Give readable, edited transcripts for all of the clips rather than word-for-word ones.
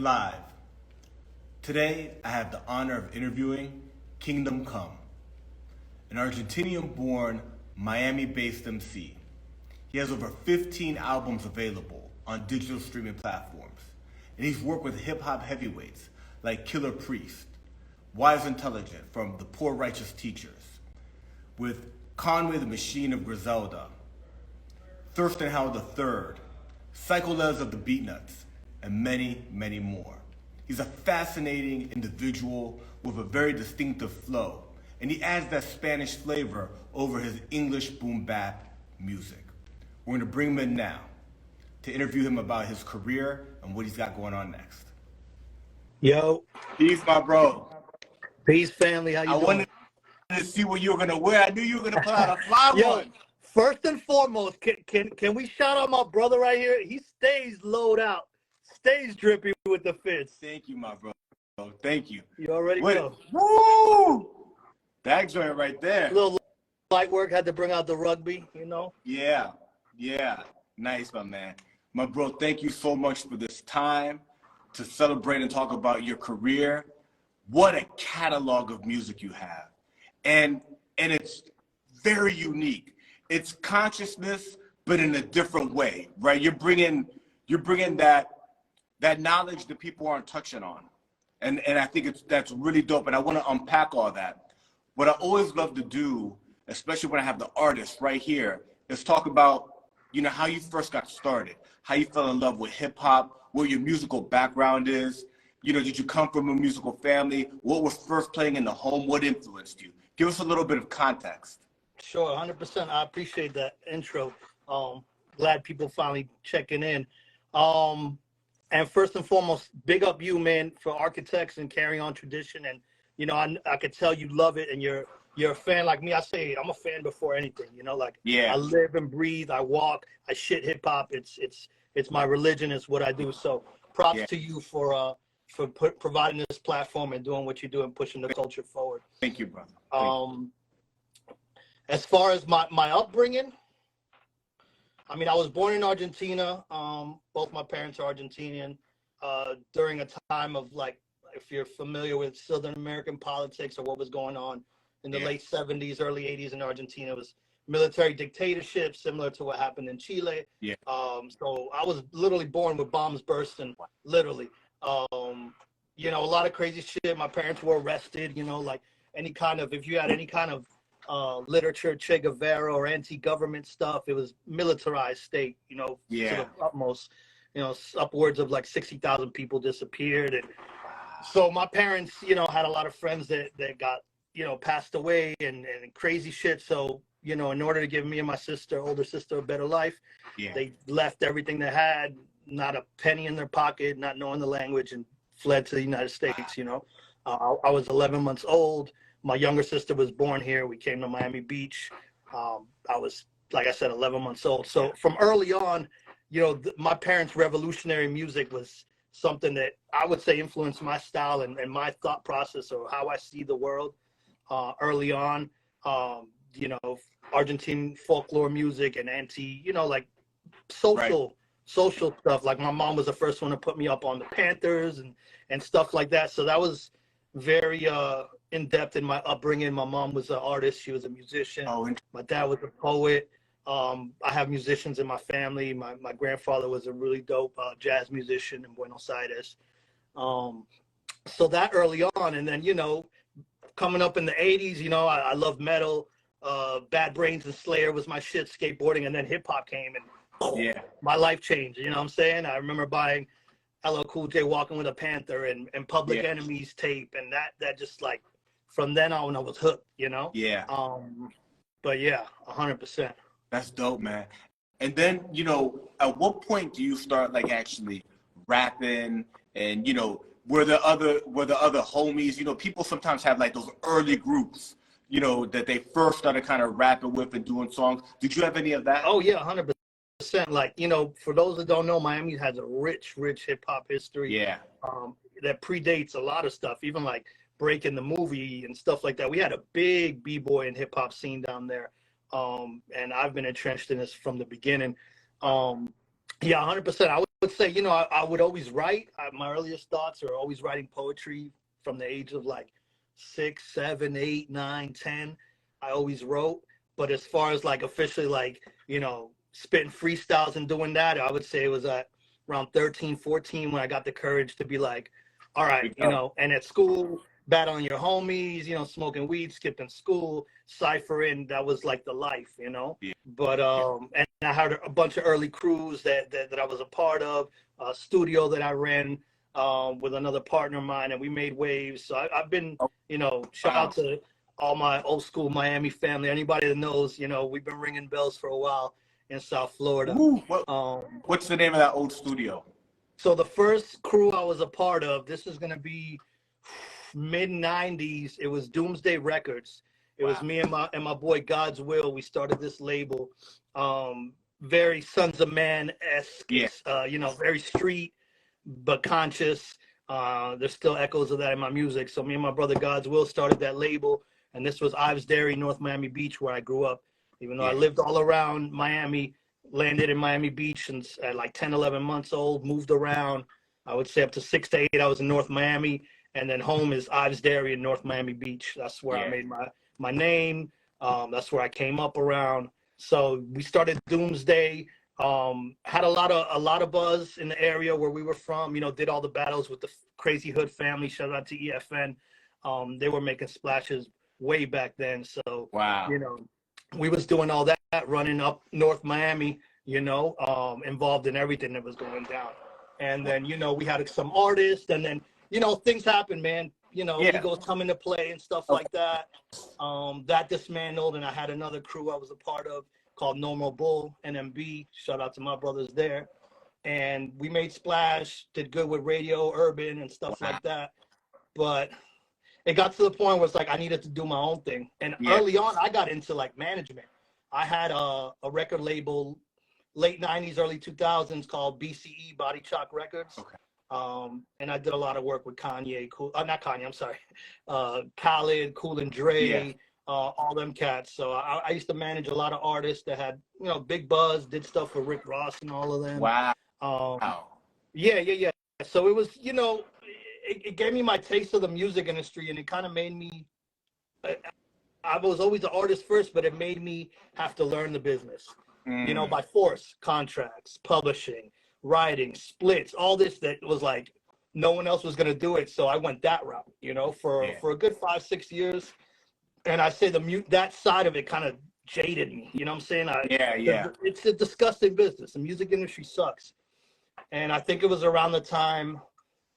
live. Today, I have the honor of interviewing Kome, an Argentinian-born, Miami-based MC. He has over 15 albums available on digital streaming platforms, and he's worked with hip-hop heavyweights like Killah Priest, Wise Intelligent from The Poor Righteous Teachers, with Conway the Machine of Griselda, Thirstin Howl III, Psycholes of the Beatnuts, and many, many more. He's a fascinating individual with a very distinctive flow, and he adds that Spanish flavor over his English boom bap music. We're gonna bring him in now to interview him about his career and what he's got going on next. Yo. Peace, my bro. Peace, family. How you doing? I wanted to see what you were gonna wear. I knew you were gonna put out a fly one. First and foremost, can we shout out my brother right here? He stays low out, stays drippy with the fits. Thank you, my bro. Thank you. You already know. Woo! That joint right there. A little light work, had to bring out the rugby, you know? Yeah. Nice, my man. My bro, thank you so much for this time to celebrate and talk about your career. What a catalog of music you have. And it's very unique. It's consciousness, but in a different way, right? You're bringing that knowledge that people aren't touching on. And I think that's really dope. And I want to unpack all that. What I always love to do, especially when I have the artist right here, is talk about, how you first got started, how you fell in love with hip hop, what your musical background is. Did you come from a musical family? What was first playing in the home? What influenced you? Give us a little bit of context. Sure, 100%. I appreciate that intro. Glad people finally checking in. And first and foremost, big up you, man, for architects and carrying on tradition. And, I could tell you love it, and you're a fan like me. I say I'm a fan before anything, Yeah. I live and breathe, I walk, I shit hip hop. It's my religion, it's what I do. So props to you for providing this platform and doing what you do and pushing the culture forward. Thank you, brother. As far as my upbringing, I was born in Argentina. Both my parents are Argentinian. During a time of, if you're familiar with Southern American politics or what was going on in the late 70s, early 80s in Argentina, it was military dictatorship, similar to what happened in Chile. Yeah. So I was literally born with bombs bursting, literally. A lot of crazy shit. My parents were arrested, if you had any kind of literature, Che Guevara or anti-government stuff, it was militarized state, to the utmost, upwards of 60,000 people disappeared. And so my parents, had a lot of friends that got, passed away and crazy shit. So, in order to give me and my older sister, a better life, they left everything they had, not a penny in their pocket, not knowing the language, and fled to the United States. I was 11 months old. My younger sister was born here. We came to Miami Beach. I was, like I said, 11 months old. So from early on, my parents' revolutionary music was something that I would say influenced my style and my thought process, or how I see the world early on. Argentine folklore music and social stuff. Like my mom was the first one to put me up on the Panthers and stuff like that. So that was very in depth in my upbringing. My mom was an artist. She was a musician. My dad was a poet. I have musicians in my family. My grandfather was a really dope jazz musician in Buenos Aires. So that early on, and then, coming up in the 80s, I love metal. Bad Brains and Slayer was my shit, skateboarding, and then hip hop came, and my life changed. You know what I'm saying? I remember buying LL Cool J Walking with a Panther and Public Enemy's tape, and that just from then on I was hooked, Yeah. But 100%. That's dope, man. And then, at what point do you start actually rapping? And were the other homies? People sometimes have those early groups, that they first started kind of rapping with and doing songs. Did you have any of that? Oh yeah, 100%. For those that don't know, Miami has a rich hip hop history. Yeah. That predates a lot of stuff, even Breaking the Movie and stuff like that. We had a big b-boy and hip hop scene down there. And I've been entrenched in this from the beginning. 100%. I would would say, you know, I would always write. My earliest thoughts are always writing poetry from the age of like 6, 7, 8, 9, 10. I always wrote. But as far as like officially, like, you know, spitting freestyles and doing that, I would say it was at around 13, 14 when I got the courage to be like, all right, you know, and at school, battling your homies, you know, smoking weed, skipping school, ciphering, that was like the life, you know. Yeah. But and I had a bunch of early crews that I was a part of, a studio that I ran with another partner of mine, and we made waves. So I've been, you know, shout out to all my old school Miami family. Anybody that knows, you know, we've been ringing bells for a while in South Florida. Ooh, what's the name of that old studio? So the first crew I was a part of, this is going to be mid-90s. It was Doomsday Records. It was me and my boy God's Will. We started this label. Very Sons of Man-esque, you know, very street, but conscious. There's still echoes of that in my music. So me and my brother God's Will started that label. And this was Ives Dairy, North Miami Beach, where I grew up. Even though I lived all around Miami, landed in Miami Beach and at like 10, 11 months old, moved around. I would say up to 6 to 8, I was in North Miami. And then home is Ives Dairy in North Miami Beach. That's where I made my name. That's where I came up around. So we started Doomsday. Had a lot of buzz in the area where we were from. You know, did all the battles with the Crazy Hood family. Shout out to EFN. They were making splashes way back then. So you know, we was doing all that, running up North Miami. You know, involved in everything that was going down. And then, you know, we had some artists, and then, you know, things happen, man. You know, egos come into play and stuff like that. That dismantled, and I had another crew I was a part of called Normal Bull, NMB. Shout out to my brothers there. And we made splash, did good with radio, urban, and stuff like that. But it got to the point where it's like I needed to do my own thing. And early on, I got into like management. I had a record label, late 90s, early 2000s, called BCE, Body Chalk Records. And I did a lot of work with Kanye, not Kanye, I'm sorry, Khaled, Cool and Dre, all them cats. So I used to manage a lot of artists that had, you know, big buzz, did stuff for Rick Ross and all of them. Yeah. So it was, you know, it gave me my taste of the music industry, and it kind of made me, I was always an artist first, but it made me have to learn the business, you know, by force, contracts, publishing, writing, splits, all this that was like no one else was going to do it. So I went that route, you know, for a good 5, 6 years. And I say that side of it kind of jaded me. You know what I'm saying? It's a disgusting business. The music industry sucks. And I think it was around the time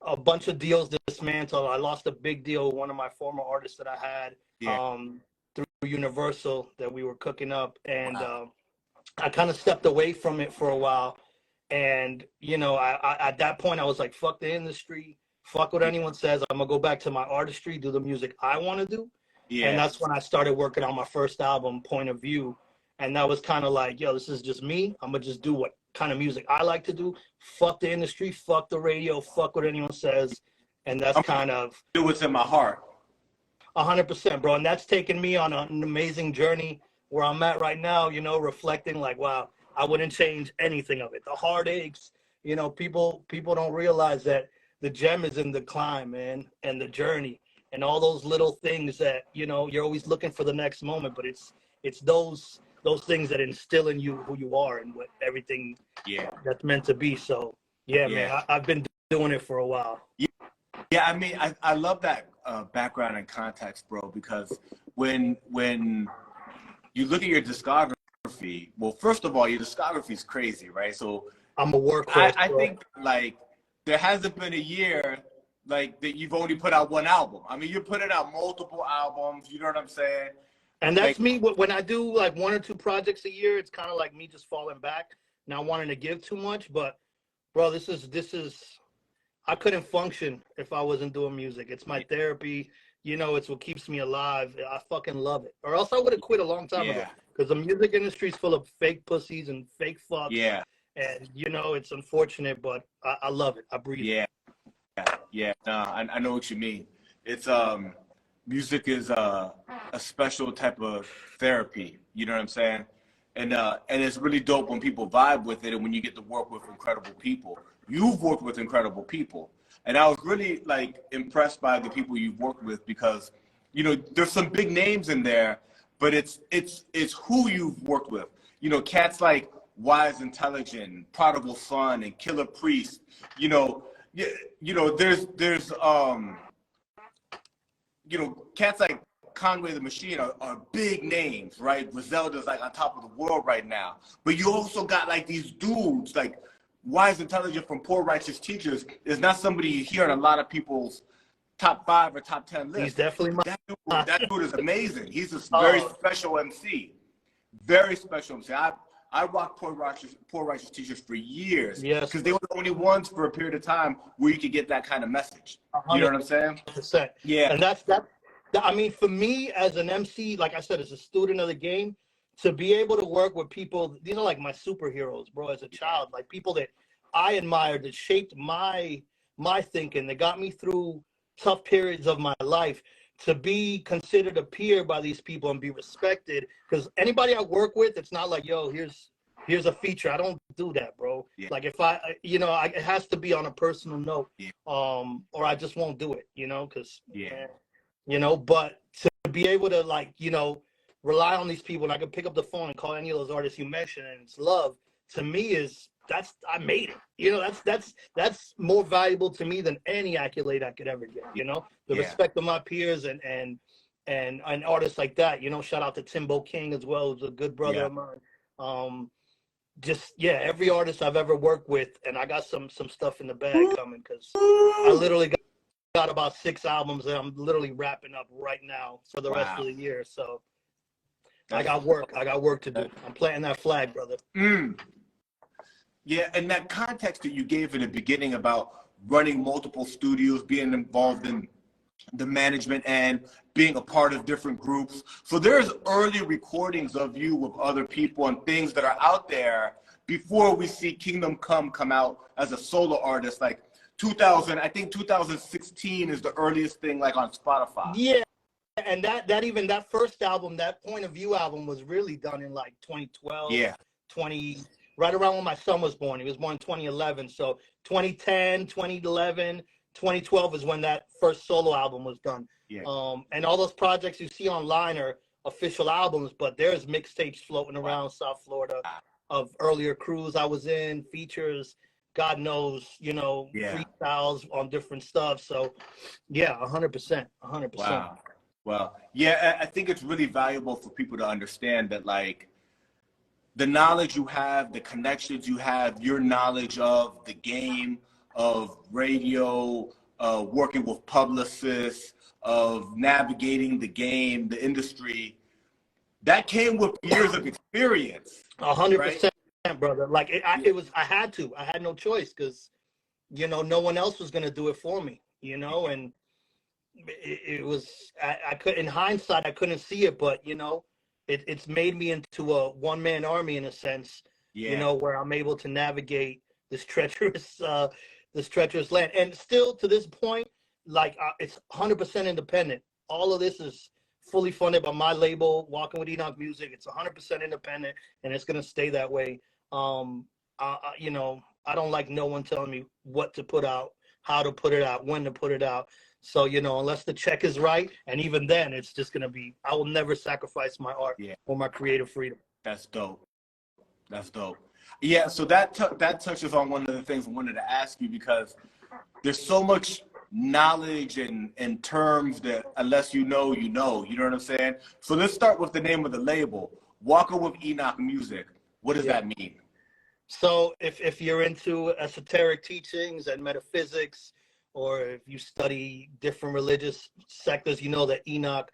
a bunch of deals dismantled. I lost a big deal with one of my former artists that I had through Universal that we were cooking up. And I kind of stepped away from it for a while. And, you know, I at that point, I was like, fuck the industry. Fuck what anyone says. I'm going to go back to my artistry, do the music I want to do. And that's when I started working on my first album, Point of View. And that was kind of like, yo, this is just me. I'm going to just do what kind of music I like to do. Fuck the industry. Fuck the radio. Fuck what anyone says. And that's kind of... do what's in my heart. 100%, bro. And that's taken me on an amazing journey where I'm at right now, you know, reflecting like, wow, I wouldn't change anything of it. The heartaches, you know, people don't realize that the gem is in the climb, man, and the journey. And all those little things that, you know, you're always looking for the next moment, but it's those things that instill in you who you are and what everything that's meant to be. So man, I've been doing it for a while. I mean, I love that background and context, bro, because when you look at your discography, well, first of all, your discography is crazy, right? So I'm a workhorse. I think like there hasn't been a year like that you've only put out one album. I mean, you're putting out multiple albums. You know what I'm saying? And that's me. When I do like 1 or 2 projects a year, it's kind of like me just falling back, not wanting to give too much. But bro, this is. I couldn't function if I wasn't doing music. It's my therapy. You know, it's what keeps me alive. I fucking love it. Or else I would have quit a long time ago. Because the music industry is full of fake pussies and fake fucks. Yeah. And, you know, it's unfortunate, but I love it. I breathe it. No, I know what you mean. It's music is a special type of therapy. You know what I'm saying? And it's really dope when people vibe with it and when you get to work with incredible people. you've worked with incredible people. And I was really like impressed by the people you've worked with because, you know, there's some big names in there, but it's who you've worked with. You know, cats like Wise Intelligent, Prodigal Son, and Killah Priest. You know, there's cats like Conway the Machine are big names, right? Griselda's like on top of the world right now. But you also got like these dudes like Wise Intelligent from Poor Righteous Teachers is not somebody you hear in a lot of people's top 5 or top 10 lists. He's definitely that dude is amazing. He's a very special MC. Very special MC. I rocked Poor Righteous Teachers for years because they were the only ones for a period of time where you could get that kind of message. You know what I'm saying? 100%. Yeah. And that's I mean, for me as an MC, like I said, as a student of the game, to be able to work with people, these are like my superheroes, bro, as a child, like people that I admired, that shaped my thinking, that got me through tough periods of my life, to be considered a peer by these people and be respected. Because anybody I work with, it's not like, yo, here's a feature. I don't do that, bro. Yeah. Like if it has to be on a personal note, or I just won't do it, because, but to be able to like, rely on these people, and I can pick up the phone and call any of those artists you mentioned, and it's love, to me I made it. That's more valuable to me than any accolade I could ever get. The respect of my peers and artists like that. Shout out to Timbo King as well, who's a good brother of mine. Every artist I've ever worked with, and I got some stuff in the bag coming, because I literally got about 6 albums that I'm literally wrapping up right now for the rest of the year. So I got work to do. I'm planting that flag, brother. Yeah, and that context that you gave in the beginning about running multiple studios, being involved in the management and being a part of different groups. So there's early recordings of you with other people and things that are out there before we see Kingdom come out as a solo artist. Like 2016 is the earliest thing like on Spotify. Yeah, and that first album, that Point of View album, was really done in like 2012. Yeah. Right around when my son was born. He was born in 2011. So 2010, 2011, 2012 is when that first solo album was done. Yeah. And all those projects you see online are official albums, but there's mixtapes floating around South Florida of earlier crews I was in, features, God knows, freestyles on different stuff. So, 100%. Wow. Yeah, I think it's really valuable for people to understand that, like, the knowledge you have, the connections you have, your knowledge of the game, of radio, working with publicists, of navigating the game, the industry, that came with years of experience. 100%, brother. Like I had to. I had no choice, because, no one else was gonna do it for me. And it was. I could, in hindsight, I couldn't see it, but it's made me into a one-man army in a sense, where I'm able to navigate this treacherous land. And still to this point, like it's 100% independent. All of this is fully funded by my label, Walking with Enoch Music. It's 100% independent, and it's going to stay that way. I don't like no one telling me what to put out, how to put it out, when to put it out. So, unless the check is right, and even then, it's just going to be, I will never sacrifice my art or my creative freedom. That's dope. Yeah, so that touches on one of the things I wanted to ask you, because there's so much knowledge and terms that unless you know what I'm saying? So let's start with the name of the label, Walking with Enoch Music. What does that mean? So if you're into esoteric teachings and metaphysics, or if you study different religious sectors, you know that Enoch,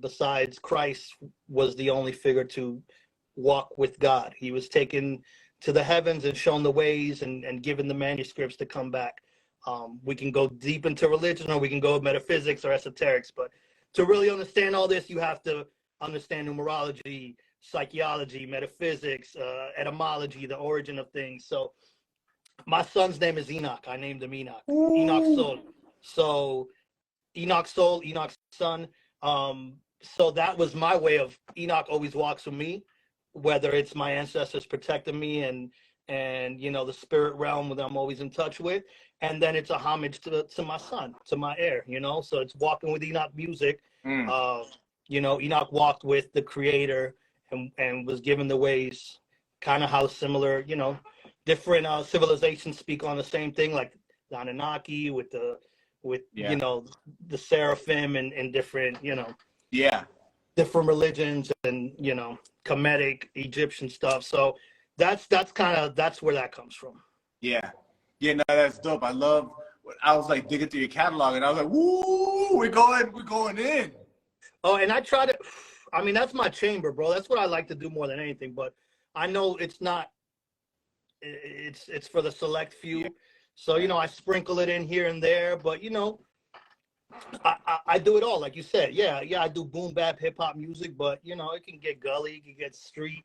besides Christ, was the only figure to walk with God. He was taken to the heavens and shown the ways and given the manuscripts to come back. We can go deep into religion, or we can go metaphysics or esoterics, but to really understand all this, you have to understand numerology, psychology, metaphysics, etymology, the origin of things. So my son's name is Enoch. I named him Enoch. Ooh. Enoch Soul. So Enoch Soul, Enoch's son. So that was my way of, Enoch always walks with me, whether it's my ancestors protecting me and and you know the spirit realm that I'm always in touch with, and then it's a homage to my son, to my heir, you know. So it's walking with Enoch music. You know, Enoch walked with the creator and was given the ways, kind of how similar, you know, different civilizations speak on the same thing, like the Anunnaki with you know, the seraphim and different, you know, different religions, and you know, Kemetic Egyptian stuff. So that's where that comes from. Yeah, no, that's dope. I was like digging through your catalog, and I was like, woo, we're going in. Oh, and I try to, I mean, that's my chamber, bro. That's what I like to do more than anything. But I know it's not. It's for the select few. Yeah. So you know, I sprinkle it in here and there. But you know, I do it all, like you said. Yeah, I do boom bap hip hop music, but you know, it can get gully, it can get street.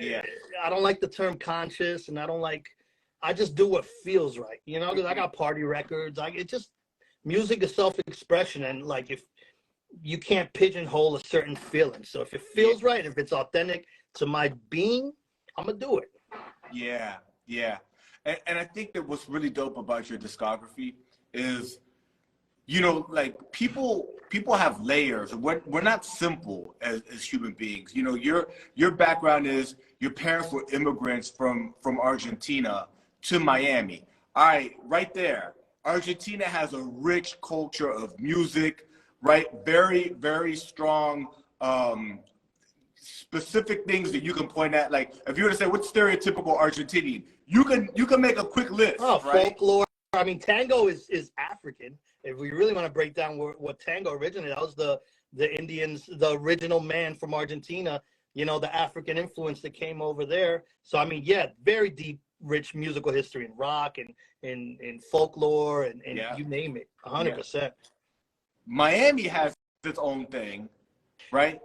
Yeah. I don't like the term conscious, and I just do what feels right, you know, because I got party records. Music is self-expression, and like if you can't pigeonhole a certain feeling. So if it feels right, if it's authentic to my being, I'm gonna do it. Yeah. And I think that what's really dope about your discography is, you know, like people have layers. We're not simple as human beings. You know, your background is your parents were immigrants from Argentina to Miami. All right, right there. Argentina has a rich culture of music, right? Very, very strong specific things that you can point at. Like if you were to say what's stereotypical Argentinian, you can make a quick list. Oh, right? Folklore. I mean, tango is African. If we really want to break down what tango originated, that was the Indians, the original man from Argentina, you know, the African influence that came over there. So, I mean, yeah, very deep, rich musical history in rock and in folklore and you name it, 100%. Miami has its own thing, right?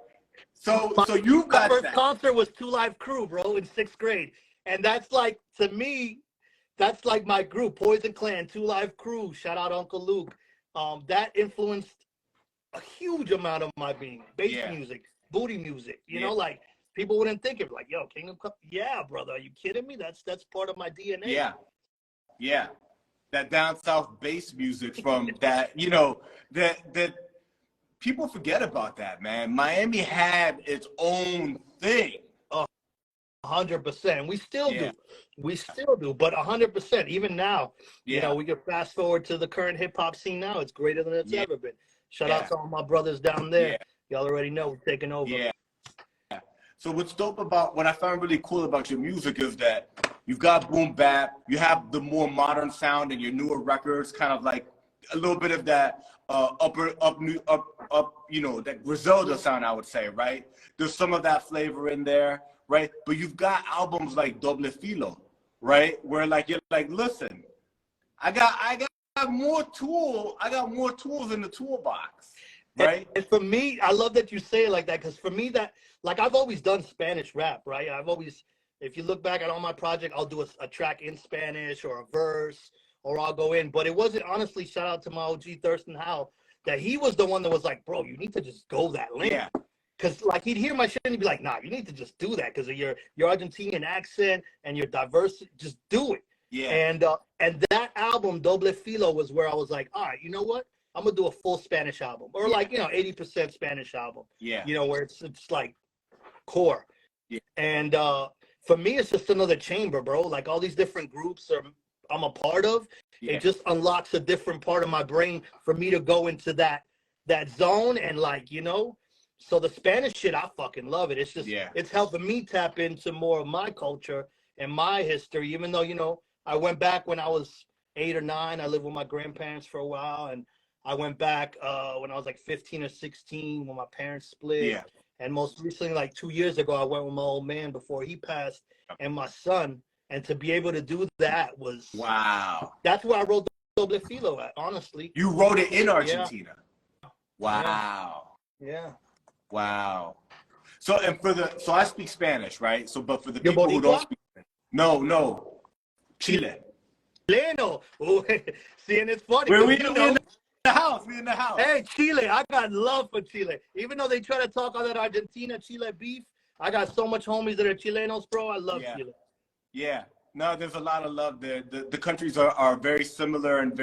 So you've got my first concert was Two Live Crew, bro, in 6th grade. And that's like, to me, that's like my group, Poison Clan, Two Live Crew, shout out Uncle Luke. That influenced a huge amount of my being. Bass music, booty music, you know, like people wouldn't think of like, yo, Kingdom Come. Yeah, brother, are you kidding me? That's part of my DNA. Yeah. That down south bass music from that, you know, that people forget about that, man. Miami had its own thing. 100%. We still do, but 100%. Even now, you know, we can fast forward to the current hip hop scene now. It's greater than it's ever been. Shout out to all my brothers down there. Y'all already know we're taking over. Yeah. So what's dope about, what I found really cool about your music is that you've got boom bap, you have the more modern sound in your newer records, kind of like a little bit of that up, you know, that Griselda sound, I would say, right? There's some of that flavor in there. Right, but you've got albums like Doble Filo, right, where like you're like, listen, I got more tools in the toolbox, right? And for me, I love that you say it like that, because for me, that, like, I've always done Spanish rap, right? I've always, if you look back at all my projects, I'll do a track in Spanish or a verse, or I'll go in. But it wasn't, honestly, shout out to my OG Thirstin Howl, that he was the one that was like, bro, you need to just go that lane. Yeah. Because, like, he'd hear my shit and he'd be like, nah, you need to just do that because of your Argentinian accent and your diversity. Just do it. Yeah. And that album, Doble Filo, was where I was like, all right, you know what? I'm going to do a full Spanish album. Or, like, you know, 80% Spanish album. Yeah. You know, where it's like core. Yeah. And for me, it's just another chamber, bro. Like, all these different groups I'm a part of. Yeah. It just unlocks a different part of my brain for me to go into that zone and, like, you know. So the Spanish shit, I fucking love it. It's just, it's helping me tap into more of my culture and my history, even though, you know, I went back when I was 8 or 9. I lived with my grandparents for a while. And I went back when I was like 15 or 16 when my parents split. Yeah. And most recently, like 2 years ago, I went with my old man before he passed and my son. And to be able to do that was... Wow. That's where I wrote Doble Filo at, honestly. You wrote it in Argentina? Yeah. Wow. Yeah. Wow. So so I speak Spanish, right? So but for the people who don't speak Spanish, no, Chile. Chileno. See, and it's funny. We in the house. We in the house. Hey, Chile, I got love for Chile. Even though they try to talk all that Argentina Chile beef, I got so much homies that are Chilenos, bro. I love Chile. Yeah. No, there's a lot of love there. The countries are very similar and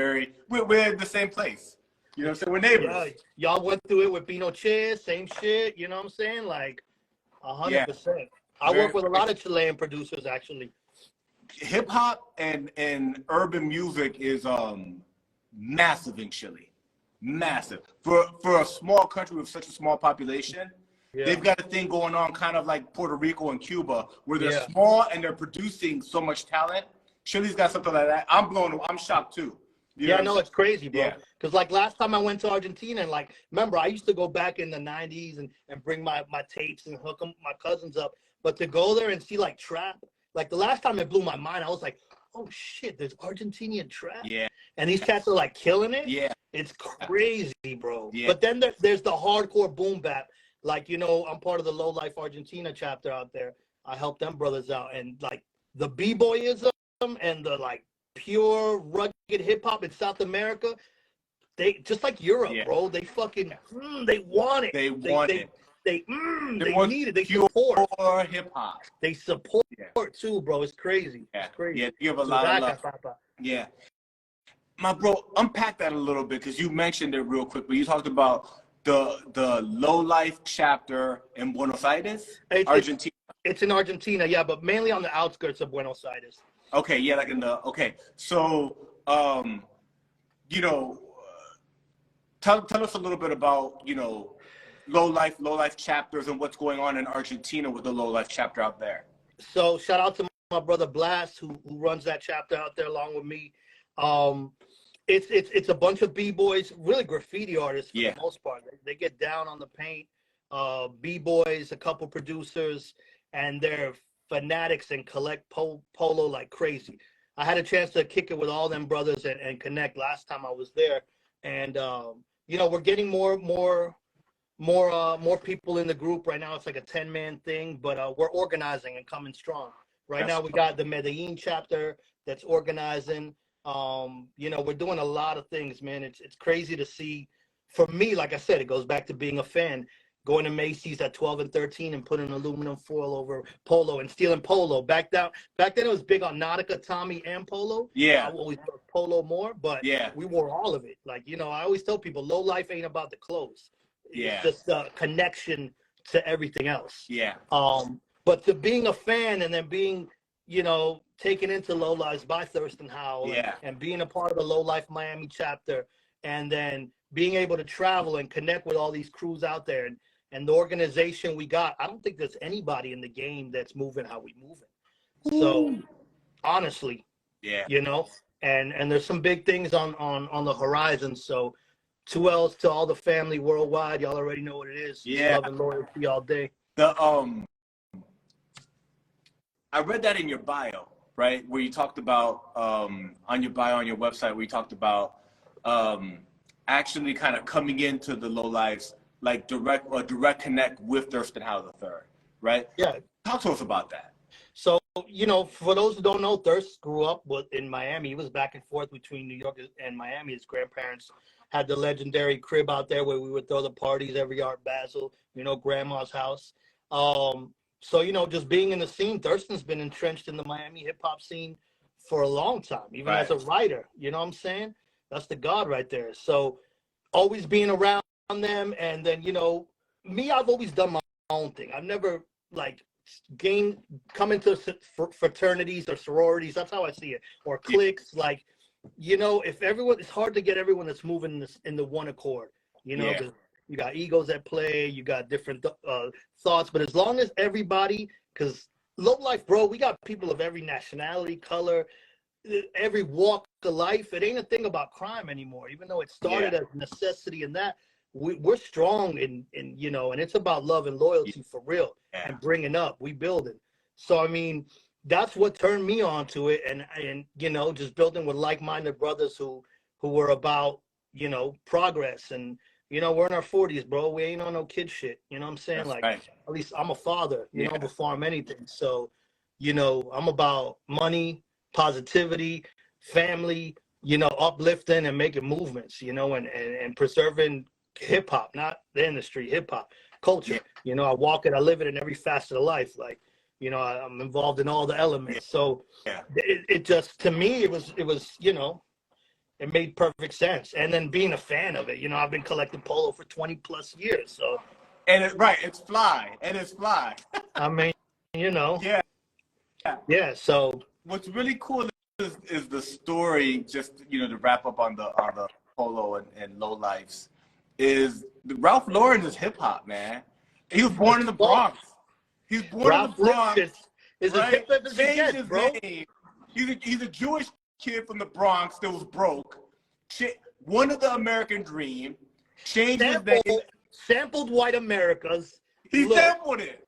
we're in the same place. You know what I'm saying? We're neighbors. Yeah, y'all went through it with Pinochet, same shit. You know what I'm saying? Like 100%. I work with a lot of Chilean producers actually. Hip hop and urban music is massive in Chile. Massive. For a small country with such a small population, they've got a thing going on kind of like Puerto Rico and Cuba, where they're small and they're producing so much talent. Chile's got something like that. I'm shocked too. No, it's crazy, bro. Because like last time I went to Argentina, and like, remember, I used to go back in the 90s and bring my tapes and hook them, my cousins up. But to go there and see like trap, like the last time it blew my mind, I was like, oh shit, there's Argentinian trap. Yeah. And these cats are like killing it. Yeah. It's crazy, bro. Yeah. But then there's the hardcore boom bap. Like, you know, I'm part of the Low Life Argentina chapter out there. I help them brothers out. And like the B-boyism and the like pure rugged hip hop in South America, they just like Europe, bro. They fucking they want it. They want it. They need it. They support hip hop. They support too, bro. It's crazy. Yeah. It's crazy. Yeah, you have a lot of love. Yeah. My bro, unpack that a little bit because you mentioned it real quick, but you talked about the Low Life chapter in Buenos Aires, Argentina. It's in Argentina, yeah, but mainly on the outskirts of Buenos Aires. Okay, yeah, like in the So, you know, tell us a little bit about, you know, low life chapters and what's going on in Argentina with the Low Life chapter out there. So shout out to my brother Blast who runs that chapter out there along with me. It's a bunch of b-boys, really graffiti artists for the most part. They get down on the paint. B-boys, a couple producers, and they're fanatics and collect polo like crazy. I had a chance to kick it with all them brothers and connect last time I was there. And you know, we're getting more people in the group right now. It's like a 10-man thing, but we're organizing and coming strong. Right now we got the Medellin chapter that's organizing. You know, we're doing a lot of things, man. It's crazy to see. For me, like I said, it goes back to being a fan. Going to Macy's at 12 and 13 and putting aluminum foil over polo and stealing polo. Back then it was big on Nautica, Tommy, and polo. Yeah. I always wore polo more, but we wore all of it. Like, you know, I always tell people, low life ain't about the clothes. Yeah. It's just the connection to everything else. Yeah. But to being a fan and then being, you know, taken into Low Lives by Thirstin Howl and being a part of the Low Life Miami chapter, and then being able to travel and connect with all these crews out there and the organization we got, I don't think there's anybody in the game that's moving how we moving. So honestly, you know, and there's some big things on the horizon. So 2Ls to all the family worldwide. Y'all already know what it is. Yeah. Love and loyalty all day. I read that in your bio, right? Where you talked about on your bio on your website, where you talked about actually kind of coming into the Low Lives, like direct connect with Thirstin Howl III, right? Yeah. Talk to us about that. So, you know, for those who don't know, Thirst grew up in Miami. He was back and forth between New York and Miami. His grandparents had the legendary crib out there where we would throw the parties every Art Basel, you know, grandma's house. So, you know, just being in the scene, Thirstin's been entrenched in the Miami hip-hop scene for a long time, even as a writer. You know what I'm saying? That's the God right there. So always being around them. And then, you know, me, I've always done my own thing. I've never, like, come into fraternities or sororities. That's how I see it. Or cliques. Like, you know, if everyone, it's hard to get everyone that's moving in the one accord, you know, because you got egos at play, you got different thoughts, but as long as everybody, because Low Life, bro, we got people of every nationality, color, every walk of life. It ain't a thing about crime anymore, even though it started as necessity and that. We're strong in, you know, and it's about love and loyalty for real and bringing up, we building. So, I mean, that's what turned me on to it. And, you know, just building with like-minded brothers who were about, you know, progress. And, you know, we're in our 40s, bro. We ain't on no kid shit. You know what I'm saying? That's like, at least I'm a father, you know, before I'm anything. So, you know, I'm about money, positivity, family, you know, uplifting and making movements, you know, and preserving hip hop, not the industry, hip hop culture. You know, I walk it, I live it in every facet of life. Like, You know, I'm involved in all the elements. So it just, to me, it was, you know, it made perfect sense. And then being a fan of it, you know, I've been collecting polo for 20 plus years. So, and it's fly. I mean, you know, Yeah. So What's really cool is the story. Just, you know, to wrap up on the polo and low lives, is Ralph Lauren is hip hop, man. He was born in the Bronx. He's born in the Bronx. Is as hip as he Changed gets, his bro. name. He's a Jewish kid from the Bronx that was broke. One of the American dream. Changed his name. Sampled white America's. He sampled it.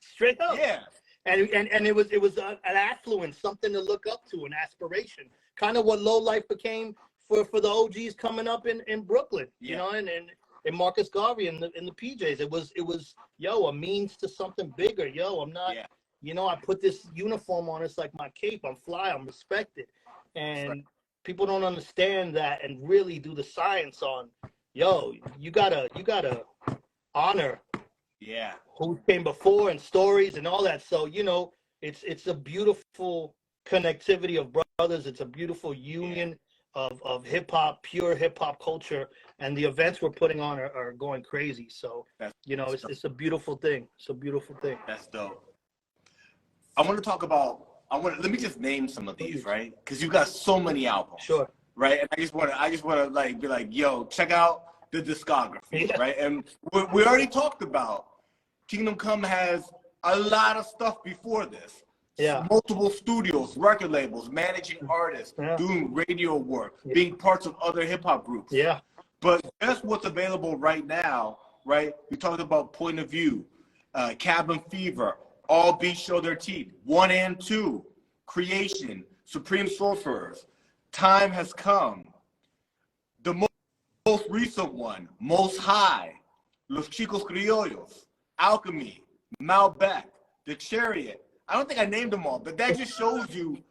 Straight up. Yeah. And it was an affluence, something to look up to, an aspiration. Kind of what low life became for the OGs coming up in Brooklyn, you know, and Marcus Garvey and the PJs. It was a means to something bigger. I'm not, you know, I put this uniform on, it's like my cape. I'm fly, I'm respected. And people don't understand that and really do the science on, you gotta honor who came before and stories and all that. So, you know, it's a beautiful connectivity of brothers. It's a beautiful union of hip hop, pure hip hop culture, and the events we're putting on are going crazy. So, you know, it's a beautiful thing. It's a beautiful thing. That's dope. Let me just name some of these, right? Because you got so many albums. Sure. Right? And I just want to like be like, yo, check out the discography, right? And we already talked about Kingdom Come has a lot of stuff before this. Multiple studios, record labels, managing artists, doing radio work, being parts of other hip hop groups. But that's what's available right now, right? We talked about Point of View, Cabin Fever, All Beats Show Their Teeth, 1 and 2, Creation, Supreme Sorcerers, Time Has Come, the most recent one, Most High, Los Chicos Criollos, Alchemy, Malbec, The Chariot. I don't think I named them all, but that just shows you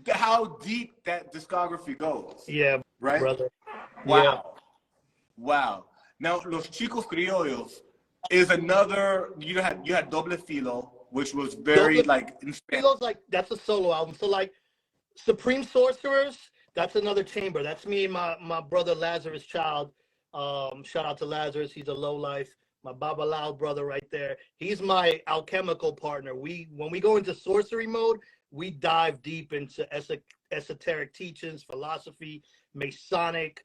how deep that discography goes. Yeah, right, brother. Wow. Now, Los Chicos Criollos is another. You had Doble Filo, which was very Filo's that's a solo album. So like Supreme Sorcerers, that's another chamber. That's me and my brother Lazarus Child. Shout out to Lazarus. He's a low life. My Baba Lao brother right there. He's my alchemical partner. When we go into sorcery mode, we dive deep into esoteric teachings, philosophy, Masonic,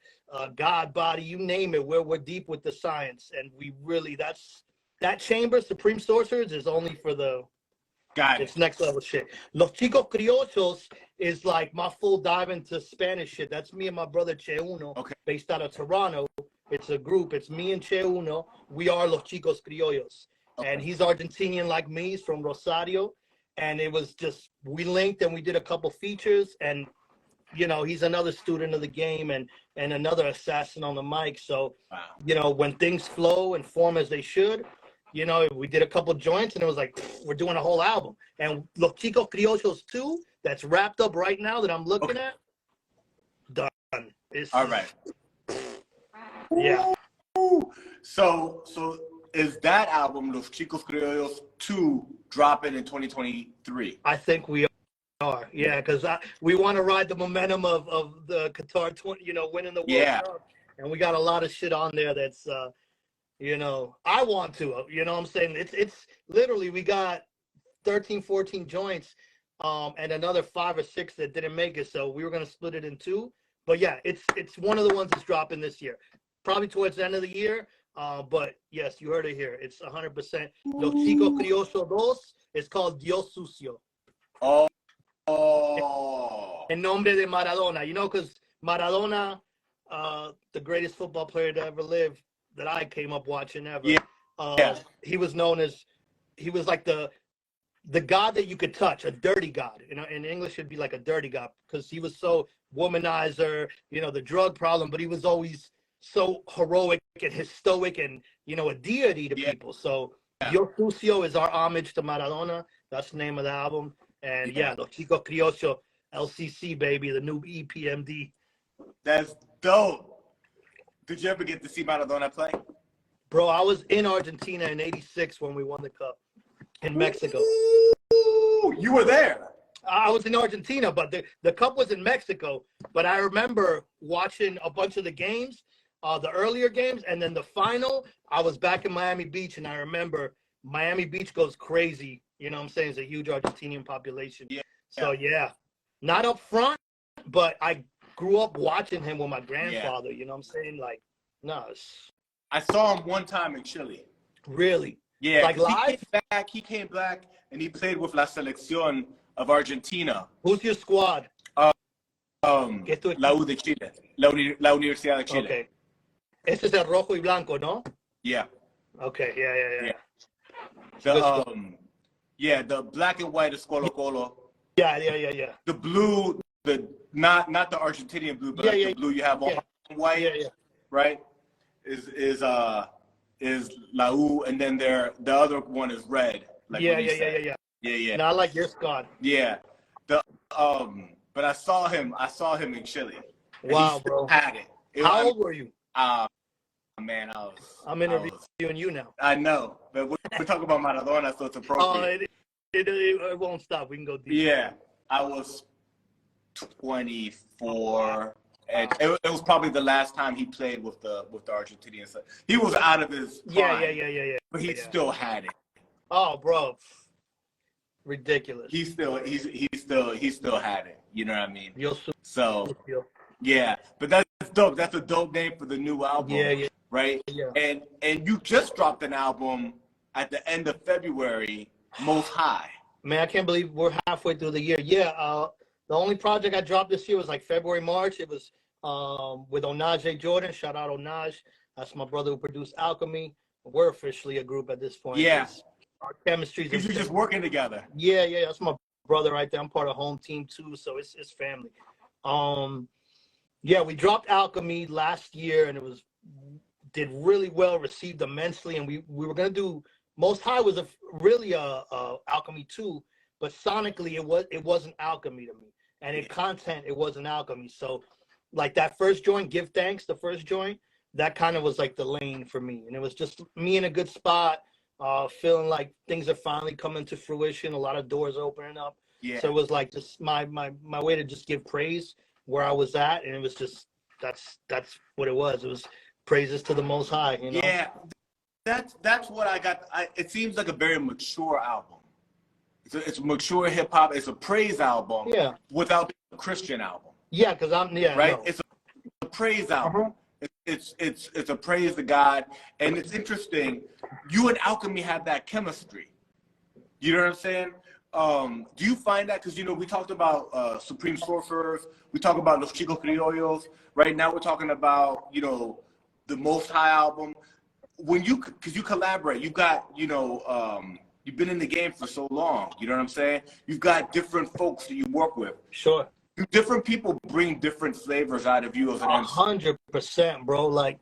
God body, you name it. We're deep with the science, and we really that chamber, Supreme Sorcerers, is only for it's next level shit. Los Chicos Criollos is like my full dive into Spanish shit. That's me and my brother Che Uno, based out of Toronto. It's a group. It's me and Che Uno. We are Los Chicos Criollos. And he's Argentinian like me. He's from Rosario. And it was just, we linked and we did a couple features. And, you know, he's another student of the game and another assassin on the mic. So, you know, when things flow and form as they should, you know, we did a couple joints and it was like, we're doing a whole album. And Los Chicos Criollos 2, that's wrapped up right now that I'm looking at, done. All right. Yeah. So is that album, Los Chicos Criollos 2, dropping in 2023? I think we are. Yeah, because we want to ride the momentum of the Qatar 20, you know, winning the World Cup. And we got a lot of shit on there that's, you know, I want to, you know what I'm saying? It's literally, we got 13, 14 joints and another 5 or 6 that didn't make it. So we were going to split it in 2. But yeah, it's one of the ones that's dropping this year. Probably towards the end of the year. But yes, you heard it here. It's 100%. Los Chicos Criollos 2. It's called Dios Sucio. Oh. En nombre de Maradona. You know, because Maradona, the greatest football player to ever live, that I came up watching ever. He was known as, he was like the God that you could touch, a dirty God. You know, in English it'd be like a dirty God, because he was so womanizer, you know, the drug problem, but he was always so heroic and stoic and, you know, a deity to people. So Dios Sucio is our homage to Maradona. That's the name of the album. And Los Chicos Criollos, LCC, baby, the new EPMD. That's dope. Did you ever get to see Maradona play? Bro, I was in Argentina in '86 when we won the cup. in Mexico. Ooh, you were there. I was in Argentina, but the cup was in Mexico. But I remember watching a bunch of the games, the earlier games, and then the final. I was back in Miami Beach, and I remember Miami Beach goes crazy. You know what I'm saying? It's a huge Argentinian population. Yeah. So, yeah. Not up front, but I grew up watching him with my grandfather. You know what I'm saying? Like, no. I saw him one time in Chile. Really? Yeah. Like live? He came back, and he played with La Selección of Argentina. Who's your squad? La U de Chile. La Universidad de Chile. Okay. Ese es el rojo y blanco, ¿no? Yeah. Okay, yeah. The black and white is Colo Colo. Yeah. The blue, not the Argentinian blue, but the blue you have on white, right? Is La U, and then the other one is red. Like yeah. Not like your squad. Yeah. But I saw him in Chile. Wow, bro. Had it. How old were you? Man, I'm interviewing you now. I know, but we're talking about Maradona, so it's appropriate. It won't stop. We can go deep. Yeah, I was 24, and it was probably the last time he played with the Argentinians. He was out of his prime, yeah. but he still had it. Oh, bro, ridiculous. He still had it. You know what I mean? So yeah, but that's dope. That's a dope name for the new album. Yeah. Right? Yeah. And you just dropped an album at the end of February, Most High. Man, I can't believe we're halfway through the year. Yeah, the only project I dropped this year was like February, March. It was with Onaj Jordan. Shout out Onaj. That's my brother who produced Alchemy. We're officially a group at this point. Yeah. Our chemistry. Because you're just working together. Yeah. That's my brother right there. I'm part of home team too, so it's family. Yeah, we dropped Alchemy last year, and did really well, received immensely, and we were gonna do Most High was really a Alchemy 2, but sonically it wasn't Alchemy to me, and in content it wasn't Alchemy. So like that first joint, Give Thanks, the first joint, that kind of was like the lane for me, and it was just me in a good spot, feeling like things are finally coming to fruition, a lot of doors opening up. Yeah. So it was like just my way to just give praise where I was at, and it was just that's what it was. It was praises to the Most High, you know? Yeah, that's what I got. It seems like a very mature album. It's a mature hip hop. It's a praise album. Yeah. Without being a Christian album. Yeah, because right. No. It's a praise album. It's a praise to God, and it's interesting. You and Alchemy have that chemistry. You know what I'm saying? Do you find that, because we talked about Supreme Sorcerers, we talk about Los Chicos Criollos. Right now we're talking about the Most High album. Because you collaborate, you've got you've been in the game for so long. You know what I'm saying? You've got different folks that you work with. Sure. Different people bring different flavors out of you as an MC. 100%, bro. Like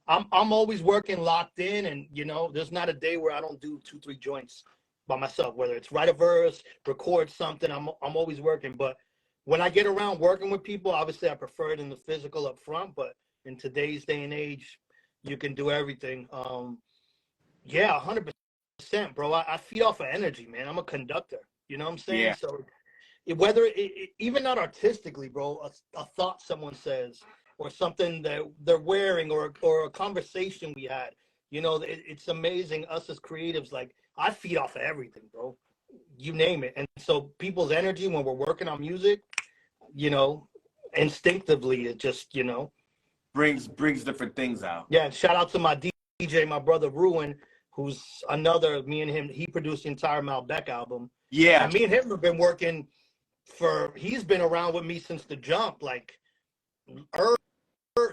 I'm always working locked in, and there's not a day where I don't do 2-3 joints by myself, whether it's write a verse, record something. I'm always working. But when I get around working with people, obviously I prefer it in the physical up front, but in today's day and age, you can do everything. 100%, bro. I feed off of energy, man. I'm a conductor, you know what I'm saying? Yeah. So whether even not artistically, bro, a thought someone says, or something that they're wearing, or a conversation we had, it's amazing. Us as creatives, like, I feed off of everything, bro. You name it. And so people's energy when we're working on music, instinctively, it just, brings different things out. Yeah, and shout out to my DJ, my brother Ruin, who's another, me and him, he produced the entire Malbec album. Yeah. And me and him have been working he's been around with me since the jump, like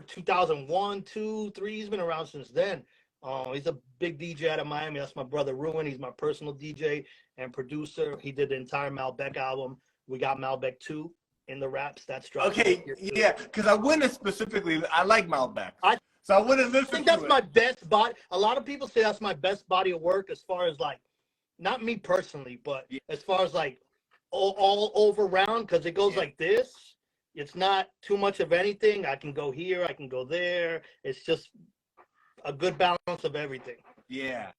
2001, 2, 3, he's been around since then. He's a big DJ out of Miami. That's my brother Ruin. He's my personal DJ and producer. He did the entire Malbec album. We got Malbec 2 in the raps. That's dropped. Okay, yeah, because I wouldn't specifically. I like Malbec, so I wouldn't listen. I think that's my best body. A lot of people say that's my best body of work, as far as like, not me personally, but as far as like all over round, because it goes like this. It's not too much of anything. I can go here. I can go there. It's just a good balance of everything. Yeah.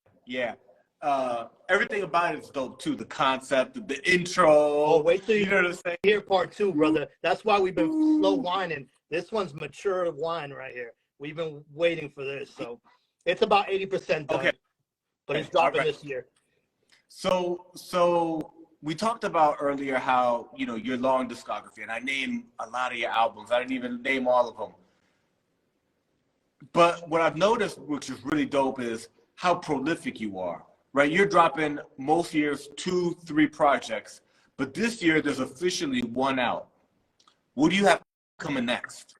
everything about it is dope too. The concept, the intro. Oh, wait till you know what I'm saying? hear part 2, brother. That's why we've been slow whining. This one's mature wine right here. We've been waiting for this, so it's about 80% done. Okay. But it's dropping Right. this year. So we talked about earlier how, you know, your long discography, and I named a lot of your albums. I didn't even name all of them. But what I've noticed, which is really dope, is how prolific you are, right? You're dropping most years 2-3 projects, but this year there's officially one out. What do you have coming next?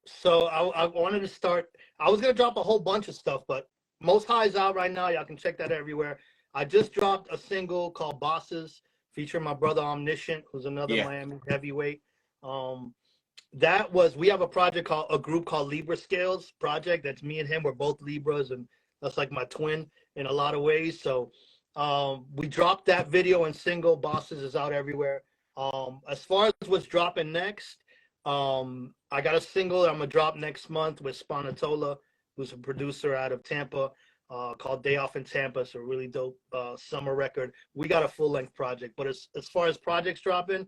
So I wanted to start. I was gonna drop a whole bunch of stuff, but Most High is out right now. Y'all can check that everywhere. I just dropped a single called Bosses, featuring my brother Omniscient, who's another Miami heavyweight. We have a group called Libra Scales Project. That's me and him. We're both Libras, and that's like my twin in a lot of ways. So we dropped that video and single. Bosses is out everywhere. As far as what's dropping next, I got a single that I'm gonna drop next month with Spanatola, who's a producer out of Tampa, called Day Off in Tampa. It's a really dope summer record. We got a full-length project. But as far as projects dropping,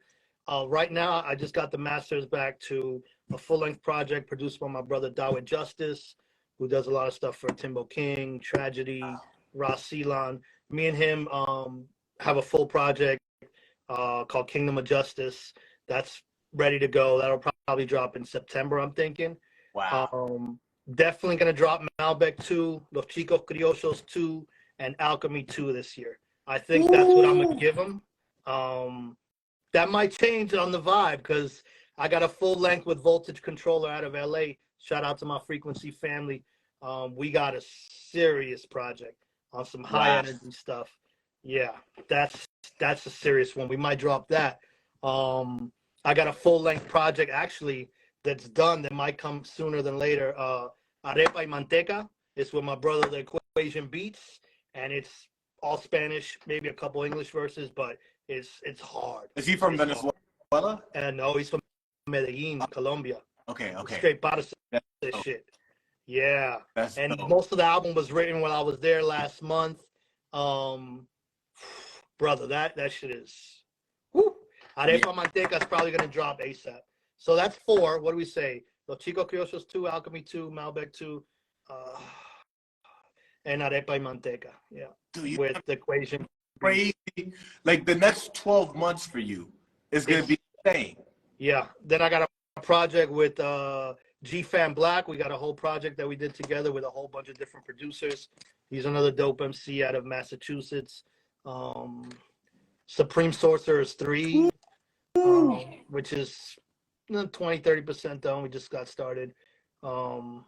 right now I just got the masters back to a full-length project produced by my brother Dawit Justice, who does a lot of stuff for Timbo King, Tragedy, Ross Ceylon. Me and him have a full project called Kingdom of Justice. That's ready to go. That'll probably drop in September, I'm thinking. Wow. Definitely going to drop Malbec 2, Los Chicos Criollos 2, and Alchemy 2 this year. I think that's what I'm going to give them. That might change on the vibe because I got a full length with Voltage Controller out of LA. Shout out to my Frequency family. We got a serious project on some high energy stuff. Yeah, that's a serious one. We might drop that. I got a full length project actually that's done that might come sooner than later. Arepa y Manteca is with my brother, the Equation Beats, and it's all Spanish, maybe a couple English verses, but it's hard. Is he from Venezuela? And no, he's from Medellin, Colombia. Okay. Straight Bada this shit. Yeah. And most of the album was written when I was there last month. Brother, that shit is whoo. Arepa Manteca is probably gonna drop ASAP. So that's 4. What do we say? Los Chicos Criollos 2, Alchemy 2, Malbec 2, and Arepa y Manteca. Yeah. Dude, with the Equation. Crazy. Like the next 12 months for you is gonna be insane. Yeah. Then I got a project with G-Fan Black. We got a whole project that we did together with a whole bunch of different producers. He's another dope MC out of Massachusetts. Supreme Sorcerers 3, which is 20-30% done. We just got started. And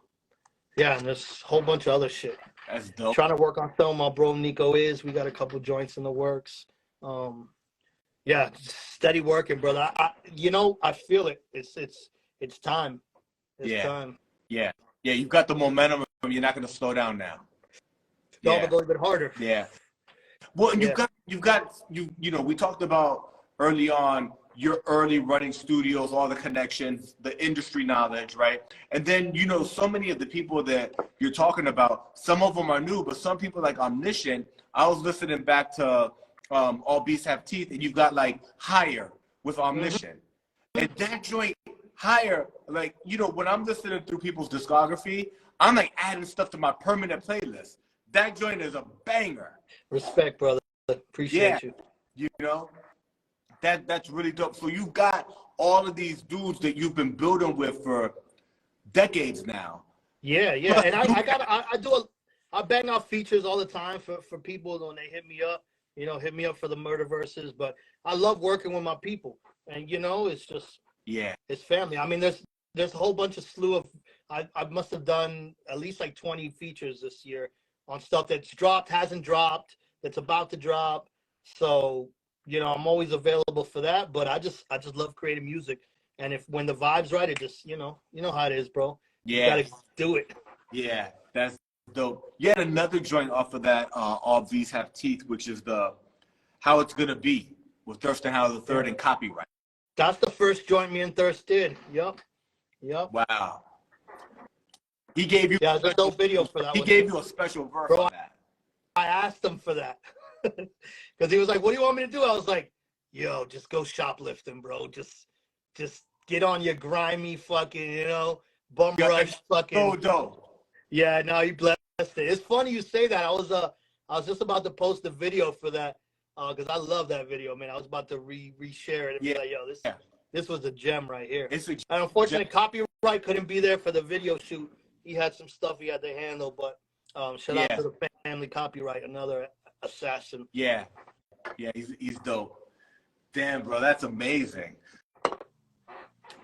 there's a whole bunch of other shit. That's dope. Trying to work on film. My bro Nico is. We got a couple joints in the works. Steady working, brother. I feel it. It's time. It's time. Yeah. You've got the momentum. You're not gonna slow down now. No, but go a bit harder. Yeah. Well, you've got we talked about early on your early running studios, all the connections, the industry knowledge, right? And then, so many of the people that you're talking about, some of them are new, but some people like Omniscient, I was listening back to All Beasts Have Teeth, and you've got like Higher with Omniscient. And that joint, Higher, like, when I'm listening through people's discography, I'm like adding stuff to my permanent playlist. That joint is a banger. Respect, brother. Appreciate you. That's really dope. So you've got all of these dudes that you've been building with for decades now. Yeah. And I bang out features all the time for people when they hit me up. Hit me up for the murder verses. But I love working with my people, and it's just it's family. I mean, there's a whole bunch of slew of. I must have done at least like 20 features this year on stuff that's dropped, hasn't dropped, that's about to drop. So. I'm always available for that, but I just love creating music. And when the vibe's right, it just, you know how it is, bro. You gotta do it. Yeah, that's dope. You had another joint off of that, All Beasts Have Teeth, which is the How It's Gonna Be with Thirstin Howl the Third and Copyright. That's the first joint me and Thirst did. Yup. Wow. He gave you there's a dope video for that. He gave you a special verse on that. I asked him for that because he was like, "What do you want me to do?" I was like, "Yo, just go shoplifting, bro. Just get on your grimy fucking, bum rush fucking." So dope. Yeah, no, he blessed it. It's funny you say that. I was just about to post a video for that because I love that video, man. I was about to reshare it and be like, "Yo, this was a gem right here." It's a And unfortunately, copyright couldn't be there for the video shoot. He had some stuff he had to handle, but shout out to the family copyright, another assassin. Yeah, he's dope. Damn, bro, that's amazing.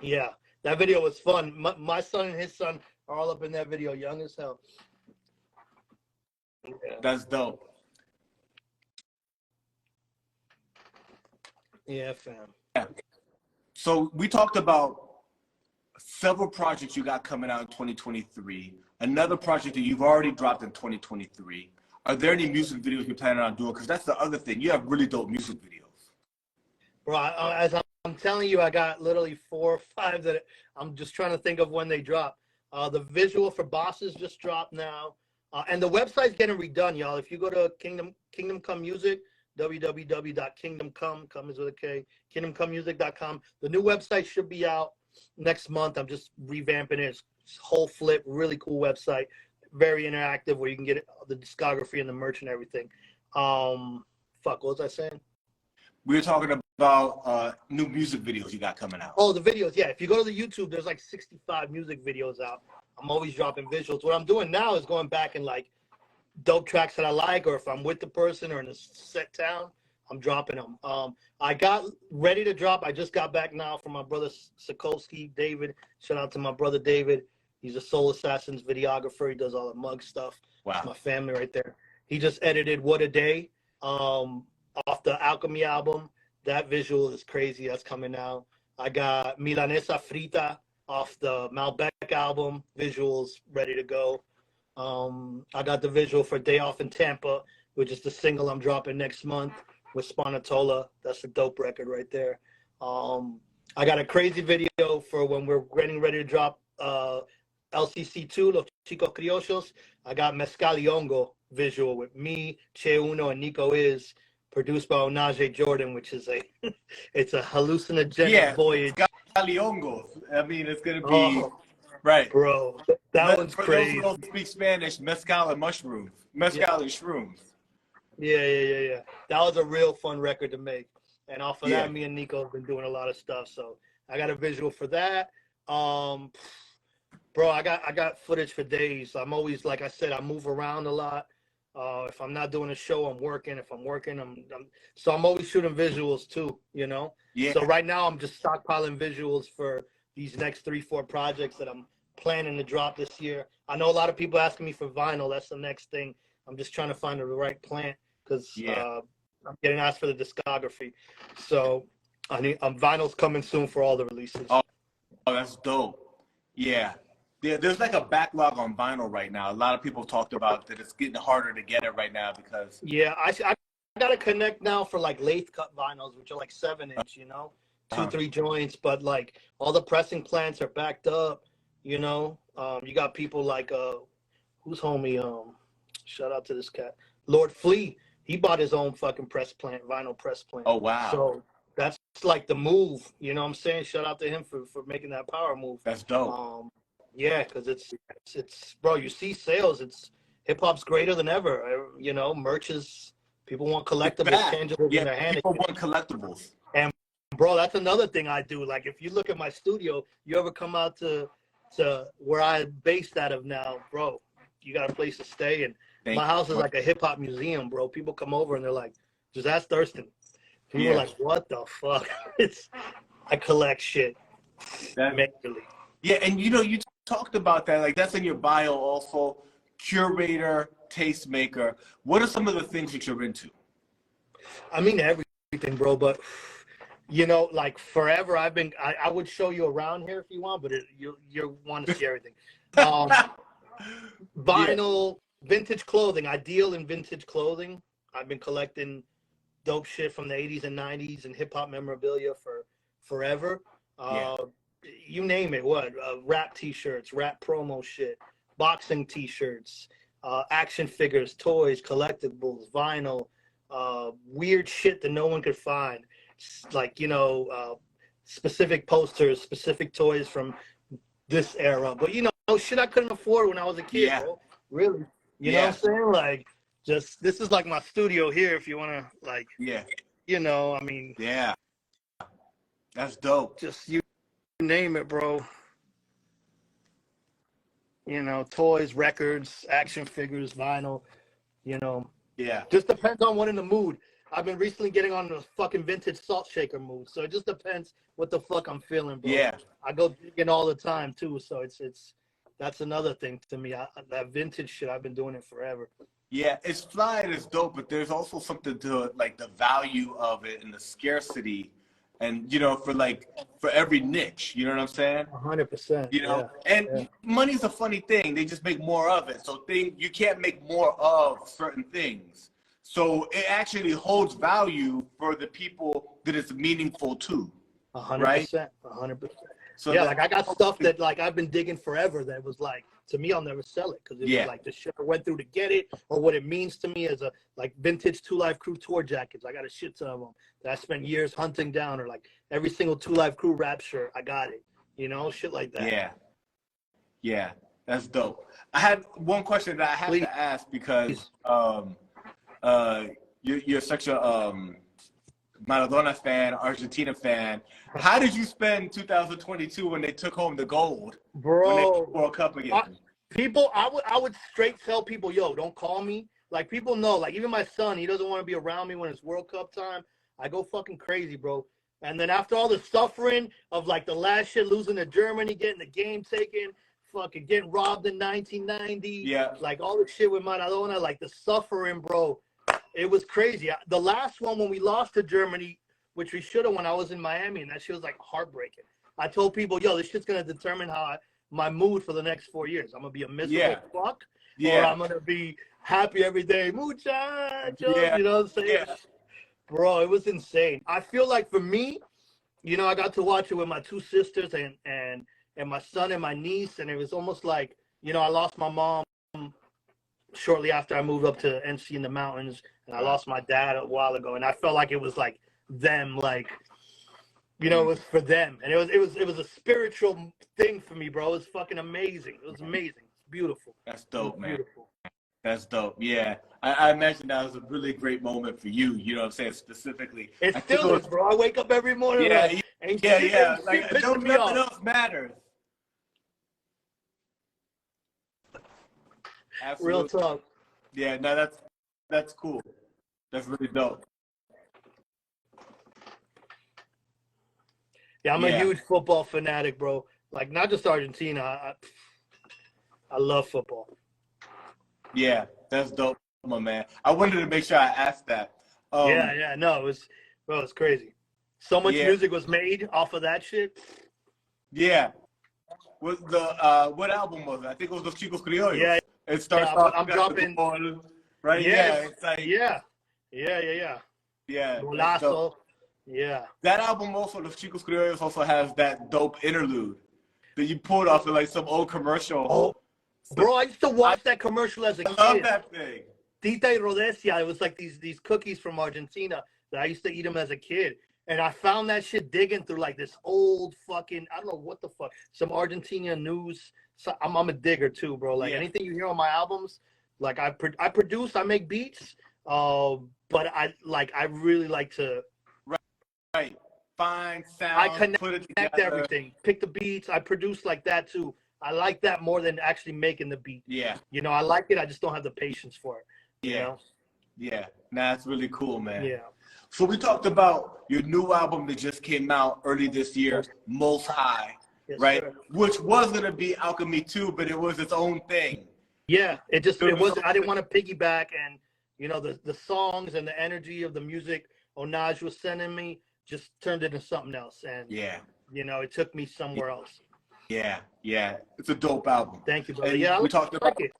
Yeah, that video was fun. My son and his son are all up in that video, young as hell. Yeah. That's dope. Yeah, fam. Yeah. So we talked about several projects you got coming out in 2023. Another project that you've already dropped in 2023. Are there any music videos you're planning on doing? Because that's the other thing. You have really dope music videos. Bro, as I'm telling you, I got literally 4 or 5 that I'm just trying to think of when they drop. The visual for Bosses just dropped now. And the website's getting redone, y'all. If you go to Kingdom Come Music, www.kingdomcome, come is with a K, kingdomcomemusic.com. The new website should be out next month. I'm just revamping it. It's whole flip, really cool website, very interactive where you can get the discography and the merch and everything. What was I saying? We were talking about new music videos you got coming out. Oh, the videos, yeah. If you go to the YouTube, there's like 65 music videos out. I'm always dropping visuals. What I'm doing now is going back and like dope tracks that I like, or if I'm with the person or in a set town, I'm dropping them. I got ready to drop. I just got back now from my brother Sokolsky, David. Shout out to my brother David. He's a Soul Assassins videographer. He does all the mug stuff. Wow. That's my family right there. He just edited What a Day off the Alchemy album. That visual is crazy. That's coming out. I got Milanesa Frita off the Malbec album. Visuals ready to go. I got the visual for Day Off in Tampa, which is the single I'm dropping next month with Spanatola. That's a dope record right there. I got a crazy video for when we're getting ready to drop LCC2, Los Chicos Criollos. I got Mezcaliongo visual with me, Che Uno, and Nico Is, produced by Onaje Jordan, which is it's a hallucinogenic voyage. Mezcaliongo. I mean, it's going to be, right. Bro, that one's crazy. For those who don't speak Spanish, mezcal and mushrooms. Mezcal and shrooms. Yeah. That was a real fun record to make. And off of that, me and Nico have been doing a lot of stuff. So I got a visual for that. Bro, I got footage for days. I'm always, like I said, I move around a lot. If I'm not doing a show, I'm working. If I'm working, so I'm always shooting visuals too, Yeah. So right now I'm just stockpiling visuals for these next 3-4 projects that I'm planning to drop this year. I know a lot of people asking me for vinyl. That's the next thing. I'm just trying to find the right plant because I'm getting asked for the discography. So vinyl's coming soon for all the releases. Oh, that's dope. Yeah. There's like a backlog on vinyl right now. A lot of people talked about that it's getting harder to get it right now because... Yeah, I got to connect now for like lathe cut vinyls, which are like 7-inch, 2-3 joints, but like all the pressing plants are backed up, you got people like, who's homie? Shout out to this cat. Lord Flea. He bought his own fucking press plant, vinyl press plant. Oh, wow. So that's like the move, you know what I'm saying? Shout out to him for making that power move. That's dope. Yeah, because it's bro, you see sales, hip hop's greater than ever. Merch is, people want collectibles, tangibles in their hand. People want collectibles. And bro, that's another thing I do. Like if you look at my studio, you ever come out to where I based out of now, bro, you got a place to stay. And my house is like a hip hop museum, bro. People come over and they're like, just ask Thirstin. People are like, what the fuck? I collect shit. Mentally. Yeah, and you talked about that, like that's in your bio also, curator, tastemaker. What are some of the things that you're into? I mean everything, bro, but like forever I would show you around here if you want, but you want to see everything. Vinyl, vintage clothing. I deal in vintage clothing. I've been collecting dope shit from the 80s and 90s and hip hop memorabilia for forever. You name it, rap t-shirts, rap promo shit, boxing t-shirts, action figures, toys, collectibles, vinyl, weird shit that no one could find. Like, you know, specific posters, specific toys from this era. But, you know, shit I couldn't afford when I was a kid, bro. Really. You know what I'm saying? Like, just, this is like my studio here if you want to, like, you know, I mean. Yeah. That's dope. Just you name it, bro. You know, toys, records, action figures, vinyl, you know. Yeah. Just depends on what in the mood. I've been recently getting on the fucking vintage salt shaker mood. So it just depends what the fuck I'm feeling, bro. Yeah. I go digging all the time too. So it's that's another thing to me. That vintage shit, I've been doing it forever. Yeah, it's fly and it's dope, but there's also something to it, like the value of it and the scarcity. And, you know, for every niche, you know what I'm saying? 100%. You know, and money's a funny thing. They just make more of it. So you can't make more of certain things. So it actually holds value for the people that it's meaningful to. 100%. Right? 100%. So yeah, like I got stuff that like I've been digging forever that was like, to me, I'll never sell it because it was like the shit I went through to get it, or what it means to me as a like vintage Two Live Crew tour jackets. I got a shit ton of them that I spent years hunting down, or like every single Two Live Crew rap shirt, I got it. You know, shit like that. Yeah. Yeah, that's dope. I had one question that I have to ask because you're such a Maradona fan, Argentina fan. How did you spend 2022 when they took home the gold? Bro, when they won the World Cup again? I would straight tell people, yo, don't call me. Like, people know, like, even my son, he doesn't want to be around me when it's World Cup time. I go fucking crazy, bro. And then after all the suffering of, like, the last shit, losing to Germany, getting the game taken, fucking getting robbed in 1990, like, all the shit with Maradona, like, the suffering, bro, it was crazy. The last one, when we lost to Germany, which we should have when I was in Miami, and that shit was, like, heartbreaking. I told people, yo, this shit's going to determine my mood for the next 4 years. I'm going to be a miserable fuck, or I'm going to be happy every day. Muchachos, you know what I'm saying? Bro, it was insane. I feel like for me, you know, I got to watch it with my two sisters and my son and my niece, and it was almost like, you know, I lost my mom shortly after I moved up to emcee in the mountains, and I lost my dad a while ago, and I felt like it was like them, like, you know, it was for them, and it was a spiritual thing for me, bro. It was fucking amazing. It was amazing. It's beautiful. That's dope, man. Beautiful. That's dope. Yeah, I imagine that was a really great moment for you. You know what I'm saying? Specifically, it still is, bro. I wake up every morning. Like, like nothing else matters. Absolutely. Real talk. Yeah, no, that's cool. That's really dope. Yeah, I'm a huge football fanatic, bro. Like, not just Argentina. I love football. Yeah, that's dope, my man. I wanted to make sure I asked that. No, it was crazy. So much music was made off of that shit. Yeah. What album was it? I think it was Los Chicos Criollos. Yeah. It starts off. I'm dropping. Right? Yes. Yeah. It's like. Yeah. Golazo. Yeah. That album also, Los Chicos Criollos, also has that dope interlude that you pulled off of like some old commercial. Oh, bro, I used to watch that commercial as a kid. I love that thing. Tita y Rodesia. It was like these cookies from Argentina that I used to eat them as a kid. And I found that shit digging through like this old fucking, I don't know what the fuck, some Argentina news. So I'm a digger too, bro. Like anything you hear on my albums, like I produce, I make beats. But I really like to. Right. Find sound. I connect put it together. Everything. Pick the beats. I produce like that too. I like that more than actually making the beat. Yeah. You know, I like it. I just don't have the patience for it. Yeah. You know? Yeah. Nah, it's really cool, man. Yeah. So we talked about your new album that just came out early this year, Most High, right? Sir. Which was gonna be Alchemy 2, but it was its own thing. Yeah. It was. I didn't want to piggyback, and you know, the songs and the energy of the music Onaj was sending me just turned into something else, and you know, it took me somewhere else. Yeah, it's a dope album. Thank you, brother. And yeah, we talked about it.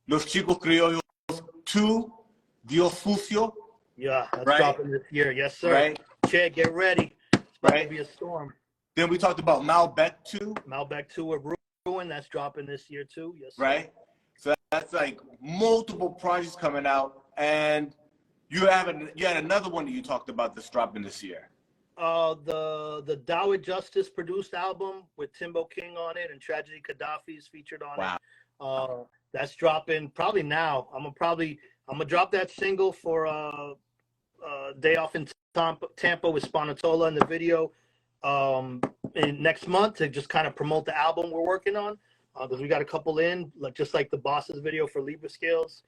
Los Chicos Criollos 2, Dios Sucio. Yeah, that's dropping this year. Yes, sir. Right. Che, get ready. It's about to be a storm. Then we talked about Malbec 2. Malbec 2 with Ruin. That's dropping this year too. Yes, sir. Right. So that's like multiple projects coming out, and you had another one that you talked about that's dropping this year. The Dawood Justice produced album with Timbo King on it and Tragedy Gaddafi is featured on it. That's dropping probably now. I'm gonna drop that single for Day Off in Tampa with Spanatola in the video in next month to just kind of promote the album we're working on, because we got a couple in, just like the Boss's video for Libra Scales,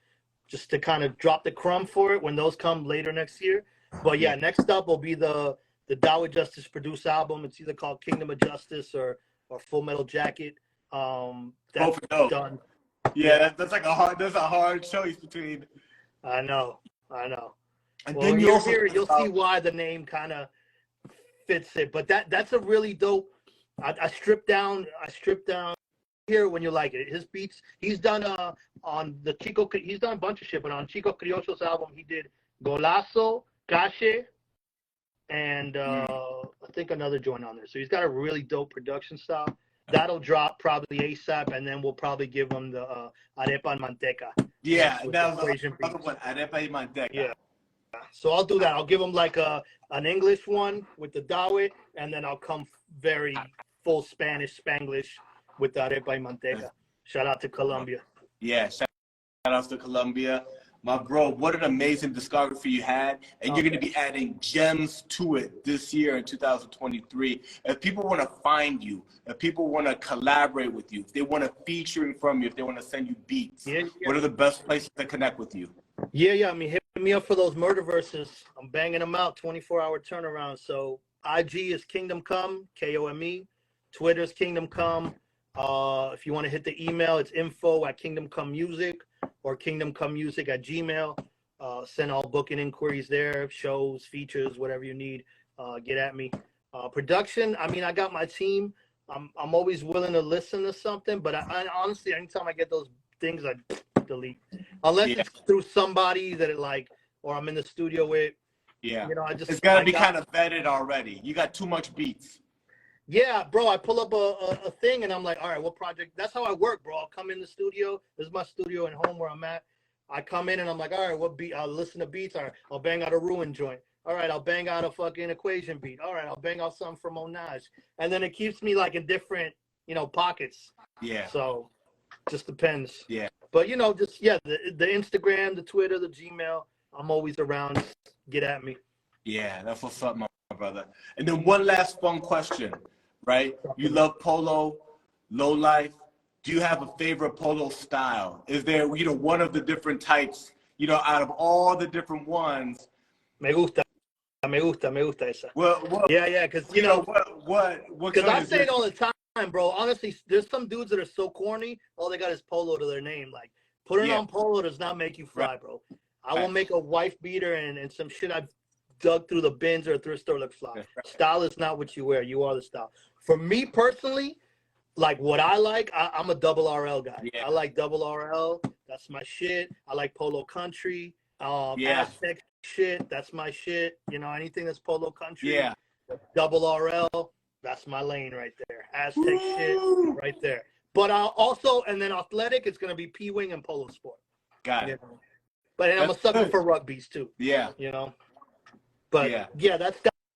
just to kind of drop the crumb for it when those come later next year. But yeah, next up will be the Dawood Justice produced album. It's either called Kingdom of Justice or Full Metal Jacket. That's done. Yeah, that's a hard choice between. I know. And well, then you'll see why the name kind of fits it. But that's a really dope. I stripped down here when you like it. His beats. He's done on the Chico. He's done a bunch of shit, but on Chico Criollo's album, he did Golazo, Cache, and I think another joint on there. So he's got a really dope production style. That'll drop probably ASAP, and then we'll probably give him the Arepa and Manteca. Yeah, that was the other one, Arepa y Manteca. Yeah. So I'll do that. I'll give him like an English one with the Dawood, and then I'll come very full Spanish, Spanglish with the Arepa y Manteca. Shout out to Colombia. Yeah, shout out to Colombia. My bro, what an amazing discography you had, and you're going to be adding gems to it this year in 2023. If people want to find you, if people want to collaborate with you, if they want to featuring from you, if they want to send you beats, what are the best places to connect with you? Yeah. I mean, hit me up for those murder verses. I'm banging them out, 24-hour turnaround. So IG is Kingdom Come, Kome. Twitter's Kingdom Come. If you want to hit the email, it's info@kingdomcomemusic or kingdomcomemusic@gmail. Send all booking inquiries there, shows, features, whatever you need. Get at me. Production, I mean, I got my team. I'm always willing to listen to something, but I honestly, anytime I get those things, I delete. Unless it's through somebody that or I'm in the studio with. Yeah. You know, it's got to be kind of vetted already. You got too much beats. Yeah, bro, I pull up a thing and I'm like, all right, what project? That's how I work, bro. I'll come in the studio. This is my studio and home where I'm at. I come in and I'm like, all right, what beat? I'll listen to beats. All right, I'll bang out a Ruin joint. All right, I'll bang out a fucking Equation beat. All right, I'll bang out something from Onage. And then it keeps me like in different, pockets. Yeah. So just depends. Yeah. But, the Instagram, the Twitter, the Gmail, I'm always around. Get at me. Yeah, that's what's up, my brother. And then one last fun question. Right? You love polo, low life. Do you have a favorite polo style? Is there, one of the different types, out of all the different ones? Me gusta esa. Well, yeah, because, what? Because I say it all the time, bro. Honestly, there's some dudes that are so corny, all they got is polo to their name. Like, putting on polo does not make you fly, bro. I will make a wife beater and some shit I've dug through the bins or a thrift store look fly. Style is not what you wear. You are the style. For me personally, like what I like, I'm a double RL guy. I like double RL. That's my shit. I like polo country. Aztec shit. That's my shit. Anything that's polo country. Yeah. Double RL. That's my lane right there. Aztec shit right there. But I'll also, and then athletic, it's going to be P-Wing and polo sport. Got it. But I'm a sucker for rugbies too. Yeah. But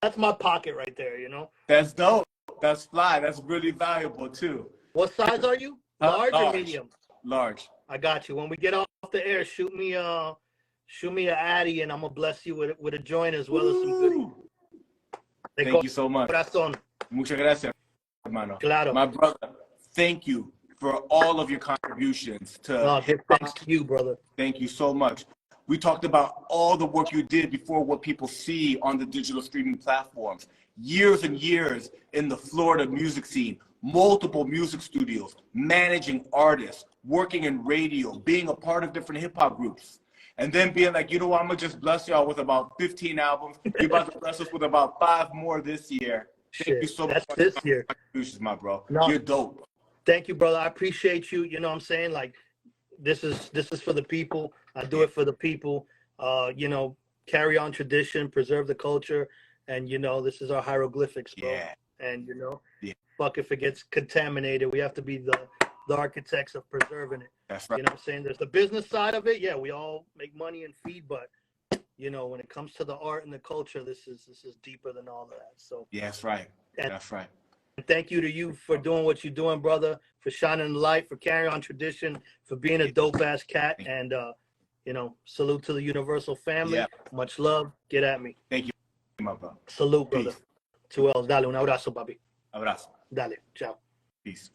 that's my pocket right there, That's dope. That's fly. That's really valuable too. What size are you? Large or medium? Large. I got you. When we get off the air, shoot me a Addy, and I'm gonna bless you with a joint as well as some goodies. Thank you so much. Corazón. Muchas gracias, hermano. Claro. My brother, thank you for all of your contributions to. Thanks to you, brother. Thank you so much. We talked about all the work you did before what people see on the digital streaming platforms. Years and years in the Florida music scene, multiple music studios, managing artists, working in radio, being a part of different hip hop groups. And then being like, I'm going to just bless y'all with about 15 albums. You're about to bless us with about 5 more this year. Thank you so much. That's this year. Contributions, my bro. No, you're dope. Thank you, brother. I appreciate you. You know what I'm saying? Like, this is for the people. I do it for the people. Carry on tradition, preserve the culture. And, this is our hieroglyphics, bro. Yeah. And, fuck if it gets contaminated. We have to be the architects of preserving it. That's right. You know what I'm saying? There's the business side of it. Yeah, we all make money and feed, but you know, when it comes to the art and the culture, this is deeper than all of that. So Yeah, that's right. That's right. and thank you to you for doing what you're doing, brother, for shining the light, for carrying on tradition, for being a dope ass cat, and you know, salute to the Universal family. Yeah. Much love. Get at me. Thank you, my bro. Salute, brother. Peace. 2 L's. Dale, un abrazo, papi. Abrazo. Dale, ciao. Peace.